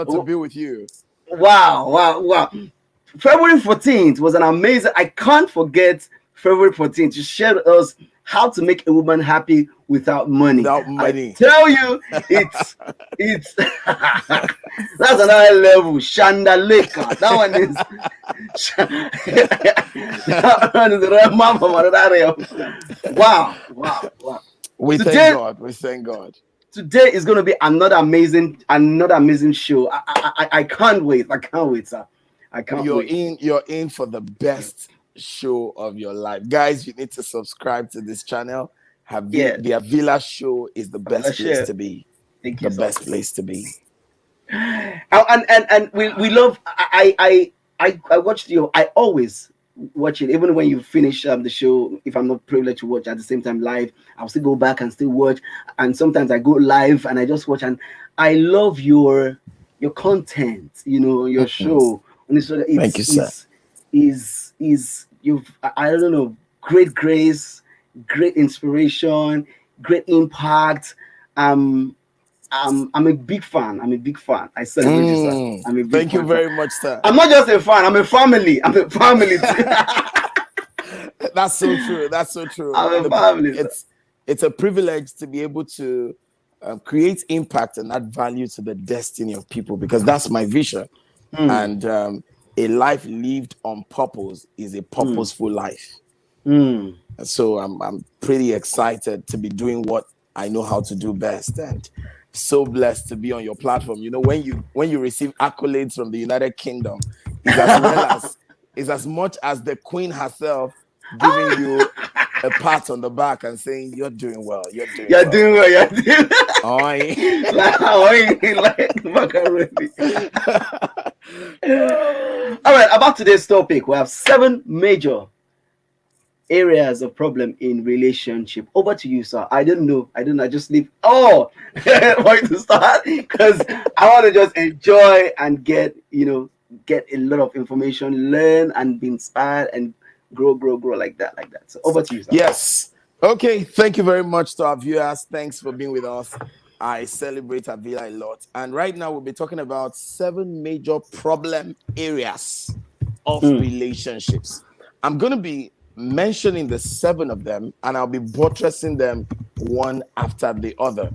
to be with you. Wow, wow, wow. February 14th was an amazing. I can't forget February 14th. You shared with us how to make a woman happy without money. Without I money. tell you, it's that's another level. Shandaleka. That one is that one is Rama from another realm. Wow, wow, wow. We thank Today, God. We thank God. today is going to be another amazing show. I can't wait. I can't wait, sir. I can't wait. You're in for the best show of your life. Guys, you need to subscribe to this channel. Yeah. The Avila show is the best Let's place share. to be. Thank The you, sir. best place to be. And we love. I watched you. I always watch it, even when you finish the show. If I'm not privileged to watch at the same time live, I'll still go back and still watch. And sometimes I go live and I just watch. And I love your content. You know, your show. And it's Thank you, sir. is you've I don't know, great grace, great inspiration, great impact. I'm a big fan. I'm a big fan. I celebrate you, sir. I'm a big Thank fan, you sir. very much, sir. I'm not just a fan. I'm a family. I'm a family too. That's so true. That's so true. I'm a family. Sir. It's a privilege to be able to create impact and add value to the destiny of people, because that's my vision. And a life lived on purpose is a purposeful life. So I'm pretty excited to be doing what I know how to do best, and so blessed to be on your platform. You know, when you receive accolades from the United Kingdom, is as much as the Queen herself giving you a pat on the back and saying you're doing well. You're doing well. You're doing Oh, like macaroni. All right, about today's topic, we have 7 major areas of problem in relationship. Over to you, sir. I don't know. I just leave. Oh, for you to start, because I want to just enjoy and get a lot of information, learn and be inspired and grow like that. So over to you, sir. Yes. Okay. Thank you very much to our viewers. Thanks for being with us. I celebrate Avila a lot. And right now we'll be talking about 7 major problem areas of relationships. I'm going to be mentioning the 7 of them, and I'll be buttressing them one after the other.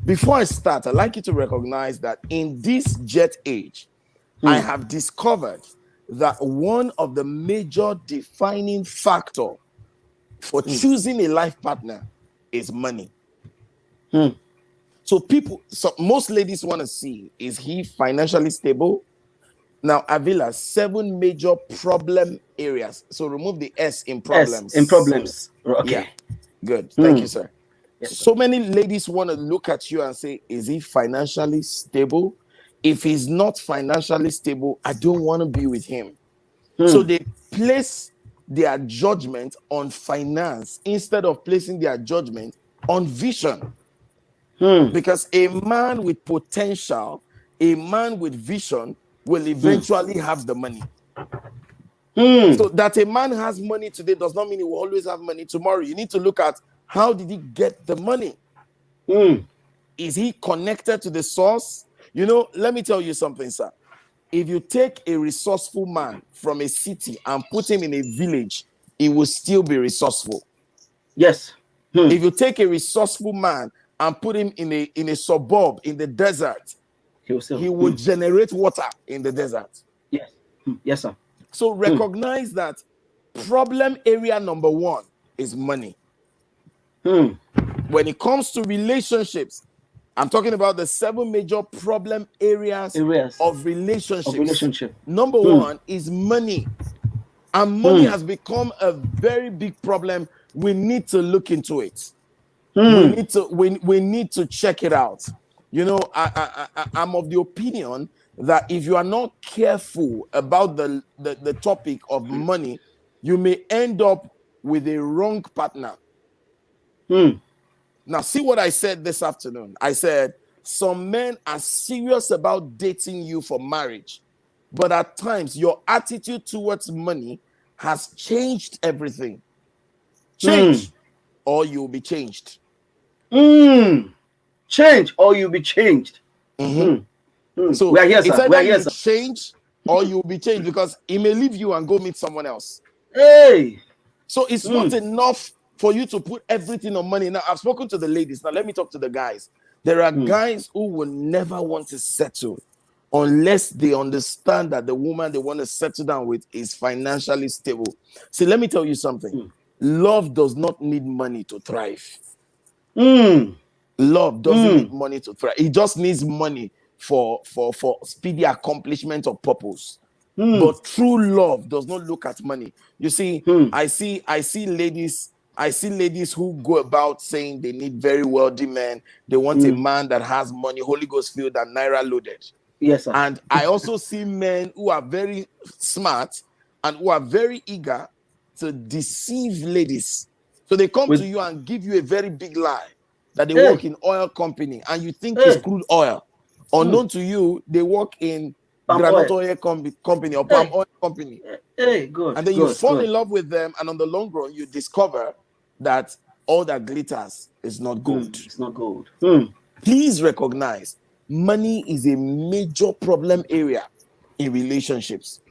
Before I start, I'd like you to recognize that in this jet age, I have discovered that one of the major defining factor for choosing a life partner is money. So most ladies want to see, is he financially stable? Now, Avila, 7 major problem areas. So remove the S in problems. In problems. Okay. Yeah. Good. Thank you, sir. Yes, So many ladies want to look at you and say, is he financially stable? If he's not financially stable, I don't want to be with him. So they place their judgment on finance instead of placing their judgment on vision. Because a man with potential, a man with vision will eventually have the money. So that a man has money today does not mean he will always have money tomorrow. You need to look at, how did he get the money? Is he connected to the source? You know, let me tell you something, sir. If you take a resourceful man from a city and put him in a village, he will still be resourceful. Yes. If you take a resourceful man and put him in a suburb in the desert, he will generate water in the desert. Yes. Yes, sir. So recognize that problem area number 1 is money. When it comes to relationships, I'm talking about the 7 major problem areas of relationships. Number 1 is money. And money has become a very big problem. We need to look into it. We need to check it out. You know, I'm of the opinion that if you are not careful about the topic of money, you may end up with a wrong partner. Now, see what I said this afternoon. I said, some men are serious about dating you for marriage, but at times your attitude towards money has changed everything. Change, or you'll be changed. Change, or you'll be changed. So we are here, it's sir. We either are here, you sir. change or you'll be changed, because he may leave you and go meet someone else. Hey. So it's not enough for you to put everything on money. Now, I've spoken to the ladies. Now, let me talk to the guys. There are guys who will never want to settle unless they understand that the woman they want to settle down with is financially stable. See, let me tell you something. Love does not need money to thrive. Love doesn't need money to thrive. It just needs money for speedy accomplishment of purpose. But true love does not look at money. You see, I see ladies who go about saying they need very wealthy men. They want a man that has money, Holy Ghost filled and naira loaded. Yes, sir. And I also see men who are very smart and who are very eager to deceive ladies. So they come to you and give you a very big lie that they work in oil company, and you think it's crude oil. Unknown to you, they work in granite oil company or palm oil company. Good. And then you fall in love with them, and on the long run, you discover that all that glitters is not gold. It's not gold. Please recognize money is a major problem area in relationships.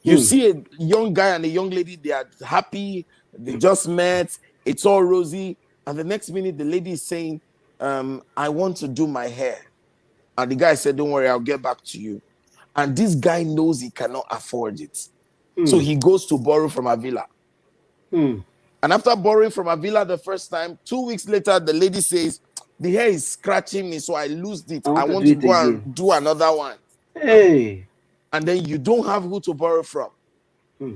You see a young guy and a young lady, they are happy, they just met, it's all rosy, and the next minute the lady is saying, I want to do my hair. And the guy said, don't worry, I'll get back to you. And this guy knows he cannot afford it. So he goes to borrow from a villa. And after borrowing from a villa the first time, 2 weeks later, the lady says, the hair is scratching me, so I loosed it. I want to go and do another one. Hey. And then you don't have who to borrow from.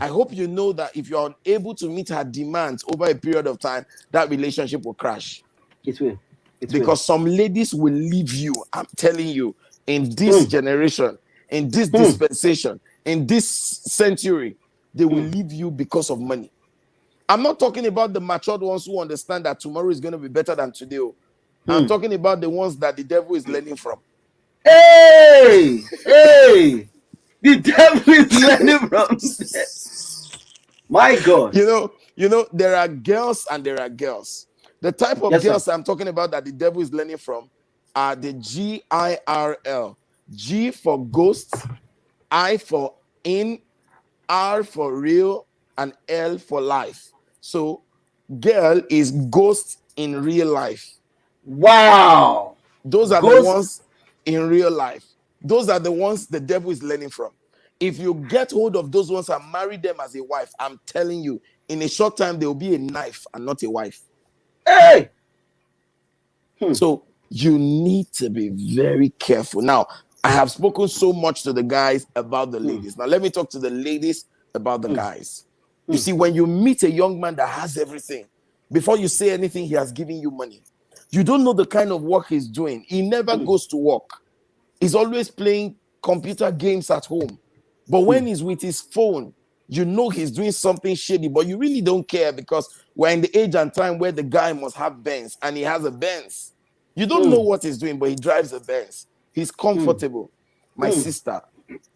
I hope you know that if you're unable to meet her demands over a period of time, that relationship will crash. It will. Because some ladies will leave you, I'm telling you, in this generation, in this dispensation, in this century, they will leave you because of money. I'm not talking about the matured ones who understand that tomorrow is going to be better than today. I'm talking about the ones that the devil is learning from. Hey! The devil is learning from. My God. You know, there are girls and there are girls. The type of girls I'm talking about that the devil is learning from are the GIRL. G for ghost, I for in, R for real, and L for life. So, girl is ghost in real life. Wow. Those are the ones in real life. Those are the ones the devil is learning from. If you get hold of those ones and marry them as a wife, I'm telling you, in a short time, there will be a knife and not a wife. Hey! So you need to be very careful. Now, I have spoken so much to the guys about the ladies. Now, let me talk to the ladies about the guys. You see, when you meet a young man that has everything, before you say anything, he has given you money. You don't know the kind of work he's doing. He never goes to work. He's always playing computer games at home. But when he's with his phone, you know he's doing something shady, but you really don't care because we're in the age and time where the guy must have Benz, and he has a Benz. You don't know what he's doing, but he drives a Benz. He's comfortable. My sister,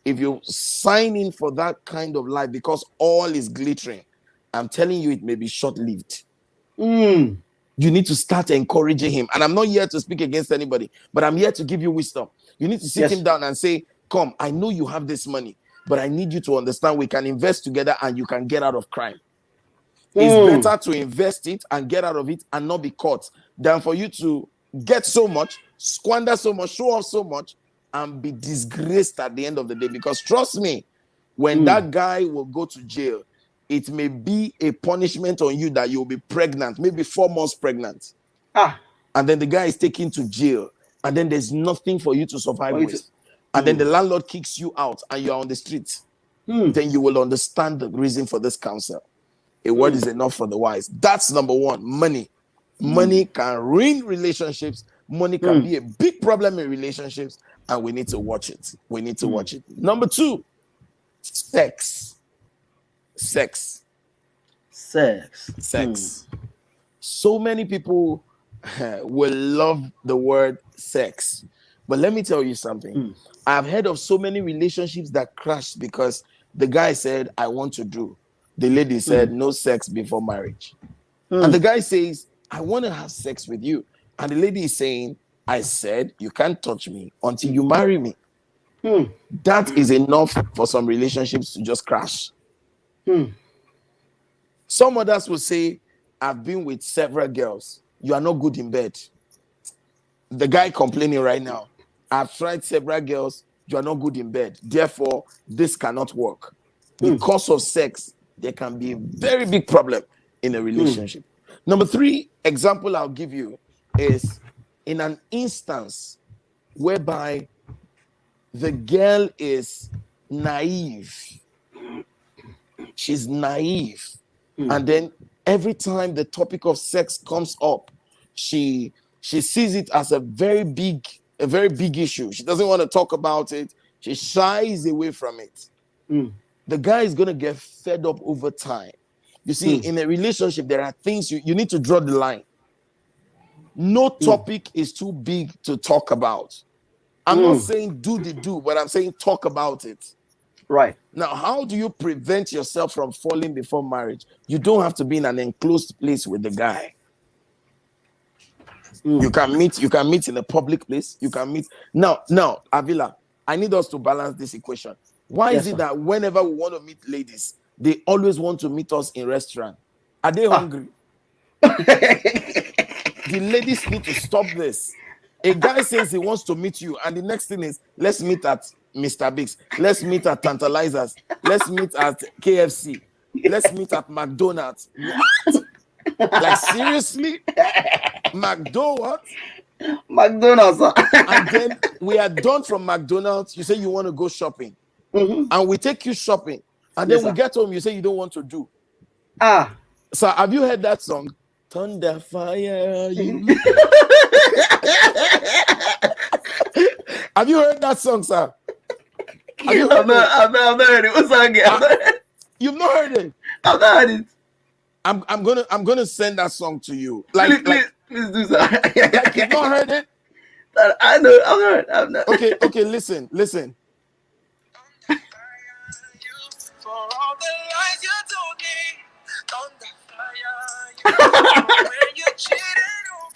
if you sign in for that kind of life because all is glittering, I'm telling you, it may be short-lived. You need to start encouraging him. And I'm not here to speak against anybody, but I'm here to give you wisdom. You need to sit him down and say, come, I know you have this money, but I need you to understand we can invest together and you can get out of crime. It's better to invest it and get out of it and not be caught than for you to get so much, squander so much, show off so much, and be disgraced at the end of the day. Because trust me, when that guy will go to jail, it may be a punishment on you that you'll be pregnant, maybe 4 months pregnant. And then the guy is taken to jail, and then there's nothing for you to survive with. And then the landlord kicks you out and you're on the street. Then you will understand the reason for this counsel. A word is enough for the wise. That's number one, money. Money can ruin relationships. Money can be a big problem in relationships, and we need to watch it. We need to watch it. Number 2, sex. Sex. So many people will love the word sex. But let me tell you something. I've heard of so many relationships that crashed because the guy said, I want to do. The lady said, no sex before marriage. And the guy says, I want to have sex with you. And the lady is saying, I said, you can't touch me until you marry me. That is enough for some relationships to just crash. Some others will say, I've been with several girls. You are not good in bed. The guy complaining right now, I've tried several girls. You are not good in bed. Therefore, this cannot work. Because of sex, there can be a very big problem in a relationship. Number 3 example I'll give you is in an instance whereby the girl is naive. She's naive. And then every time the topic of sex comes up, she sees it as a very big issue. She doesn't want to talk about it. She shies away from it. The guy is going to get fed up over time. You see, in a relationship, there are things you need to draw the line. No topic is too big to talk about. I'm not saying do, but I'm saying talk about it. Right. Now, how do you prevent yourself from falling before marriage? You don't have to be in an enclosed place with the guy. You can meet in a public place. You can meet. Now, Avila, I need us to balance this equation. Why is it that whenever we want to meet ladies, they always want to meet us in restaurant? Are they hungry? The ladies need to stop this. A guy says he wants to meet you, and the next thing is, let's meet at Mr. Biggs. Let's meet at Tantalizers. Let's meet at KFC. Let's meet at McDonald's. What? Like, seriously? McDonald's? And then we are done from McDonald's. You say you want to go shopping. And we take you shopping. And then we get home, you say you don't want to do. So have you heard that song? Thunder fire you. Have you heard that song, sir? Have you heard I've not heard it. What song? You've not heard it? I've not heard it. I'm gonna send that song to you. Please do so. Like you've not heard it? I know. I've heard. I've not. Okay. Listen.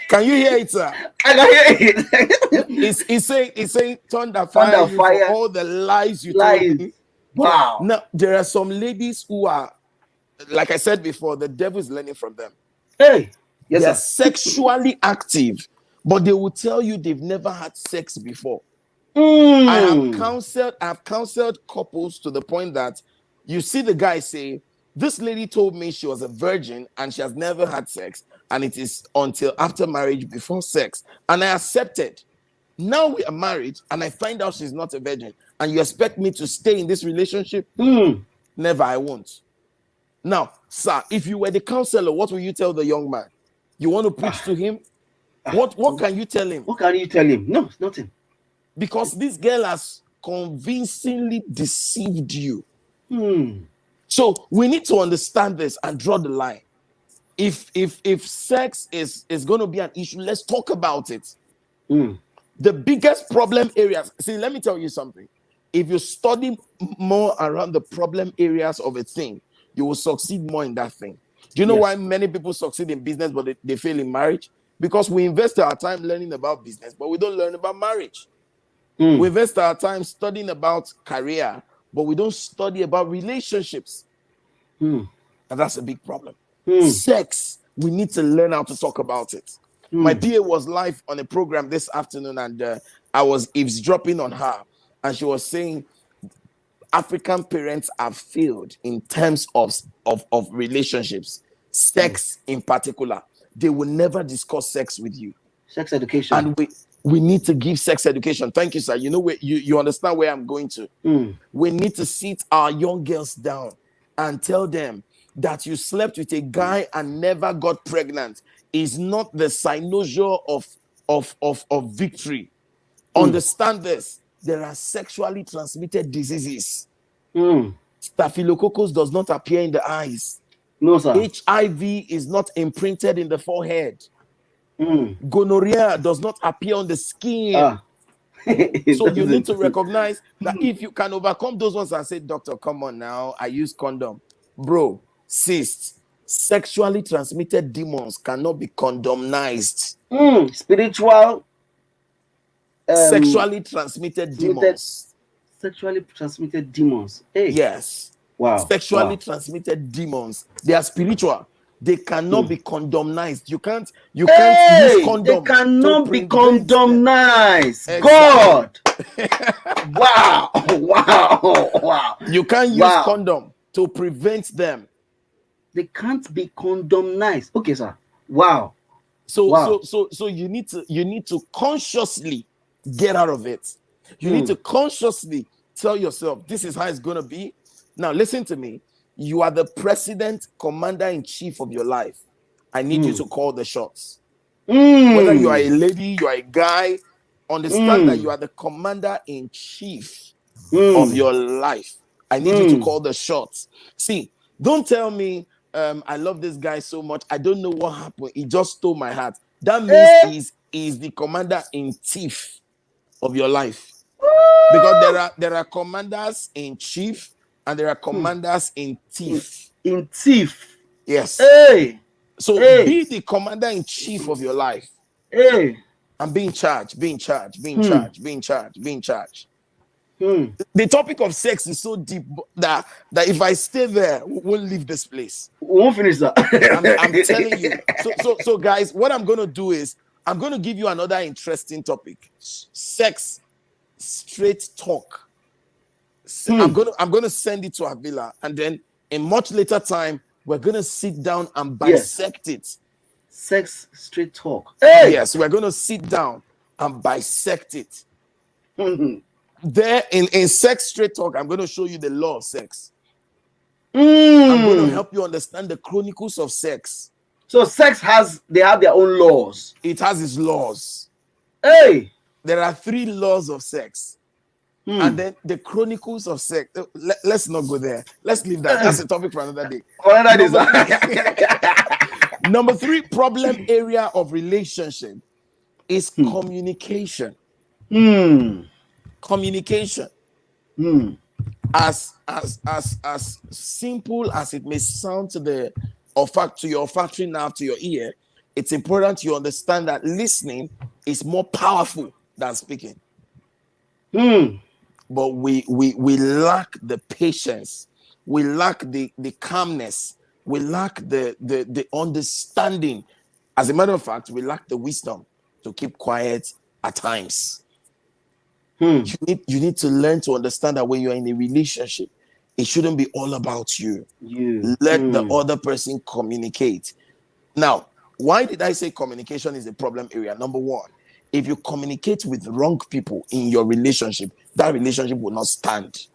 Can you hear it, sir? I can hear it. It's saying thunder fire you for all the lies you told me. Wow. Now there are some ladies who are, like I said before, the devil is learning from them. Hey, yes, they're sir. sexually active, but they will tell you they've never had sex before. I've counseled couples to the point that you see the guy say, this lady told me she was a virgin and she has never had sex, and it is until after marriage before sex. And I accepted. Now we are married and I find out she's not a virgin, and you expect me to stay in this relationship? Never, I won't. Now, sir, if you were the counselor, what will you tell the young man? You want to preach to him? What can you tell him? What can you tell him? No, nothing. Because this girl has convincingly deceived you. So we need to understand this and draw the line. If sex is going to be an issue, let's talk about it. The biggest problem areas. See, let me tell you something. If you study more around the problem areas of a thing, you will succeed more in that thing. Do you know why many people succeed in business but they fail in marriage? Because we invest our time learning about business, but we don't learn about marriage. We invest our time studying about career, but we don't study about relationships. And that's a big problem. Sex, we need to learn how to talk about it. My PA was live on a program this afternoon, and I was eavesdropping on her, and she was saying African parents have failed in terms of relationships, sex in particular. They will never discuss sex with you. Sex education. And we need to give sex education. Thank you, sir. You know, you understand where I'm going to. We need to sit our young girls down and tell them that you slept with a guy and never got pregnant is not the cynosure of victory. Understand this. There are sexually transmitted diseases. Staphylococcus does not appear in the eyes. No, sir. HIV is not imprinted in the forehead. Gonorrhea does not appear on the skin. So you need to recognize that if you can overcome those ones and say, doctor, come on now, I use condom. Bro, cysts, sexually transmitted demons cannot be condomnized. Spiritual. Sexually transmitted demons. Sexually transmitted demons. Hey. Yes. Wow. Sexually Wow. transmitted demons. They are spiritual. They cannot be condomnized. You can't use Hey, condom they to cannot be prevent them. condomnized. Exactly. God. Wow. Wow. Wow. You can't use Wow. condom to prevent them. They can't be condomnized. Okay, sir. Wow. So Wow. so you need to consciously get out of it. You need to consciously tell yourself this is how it's going to be. Now listen to me. You are the president, commander in chief of your life. I need you to call the shots. Whether you are a lady, you are a guy, understand that you are the commander in chief of your life. I need you to call the shots. See, don't tell me I love this guy so much. I don't know what happened. He just stole my heart. That means he's the commander in chief of your life. Because there are commanders in chief and there are commanders in thief. In thief. Yes. Hey. So be the commander in chief of your life. Hey. And be in charge, be in charge, be in charge, be in charge, be in charge. The topic of sex is so deep that if I stay there, we won't leave this place. We won't finish that. I'm telling you. So guys, what I'm going to do is I'm going to give you another interesting topic. Sex straight talk. I'm going to send it to Avila, and then in much later time we're going to sit down and bisect it. Sex straight talk. Hey! Yes, we're going to sit down and bisect it. There in sex straight talk, I'm going to show you the law of sex. I'm going to help you understand the chronicles of sex. So sex they have their own laws. It has its laws. Hey! There are 3 laws of sex. And then the chronicles of sex. Let's not go there. Let's leave that. That's a topic for another day. Number 3 problem area of relationship is communication. Communication. As simple as it may sound to your olfactory nerve, to your ear, it's important you understand that listening is more powerful than speaking. But we lack the patience, we lack the calmness, we lack the understanding. As a matter of fact, we lack the wisdom to keep quiet at times. You need to learn to understand that when you're in a relationship, it shouldn't be all about you. Let the other person communicate. Now, why did I say communication is a problem area? Number 1, if you communicate with wrong people in your relationship, that relationship will not stand.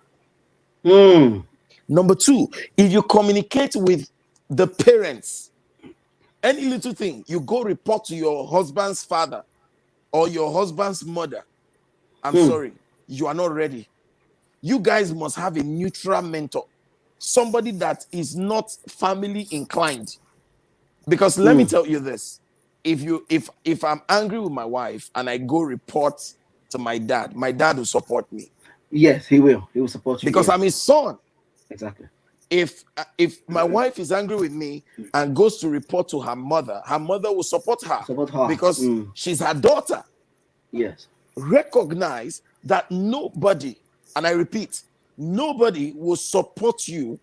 Number 2, if you communicate with the parents, any little thing, you go report to your husband's father or your husband's mother, I'm sorry, you are not ready. You guys must have a neutral mentor, somebody that is not family inclined. Because let me tell you this, if I'm angry with my wife and I go report to my dad will support me. Yes, he will support you because I'm his son. Exactly. If my wife is angry with me and goes to report to her mother will support her because she's her daughter. Yes. Recognize that nobody, and I repeat, nobody will support you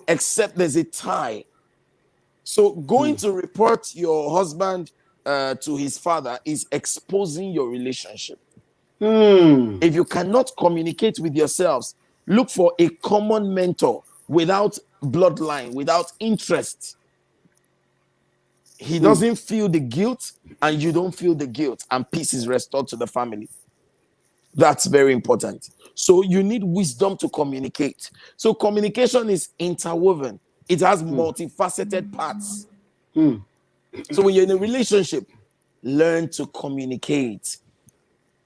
except there's a tie. So going to report your husband to his father is exposing your relationship. If you cannot communicate with yourselves, look for a common mentor without bloodline, without interest. He doesn't feel the guilt and you don't feel the guilt, and peace is restored to the family. That's very important. So you need wisdom to communicate. So communication is interwoven. It has multifaceted parts. So when you're in a relationship, learn to communicate.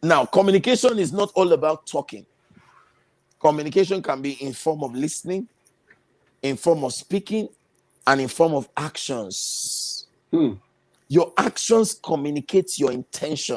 Now, communication is not all about talking. Communication can be in form of listening, in form of speaking, and in form of actions. Your actions communicate your intention.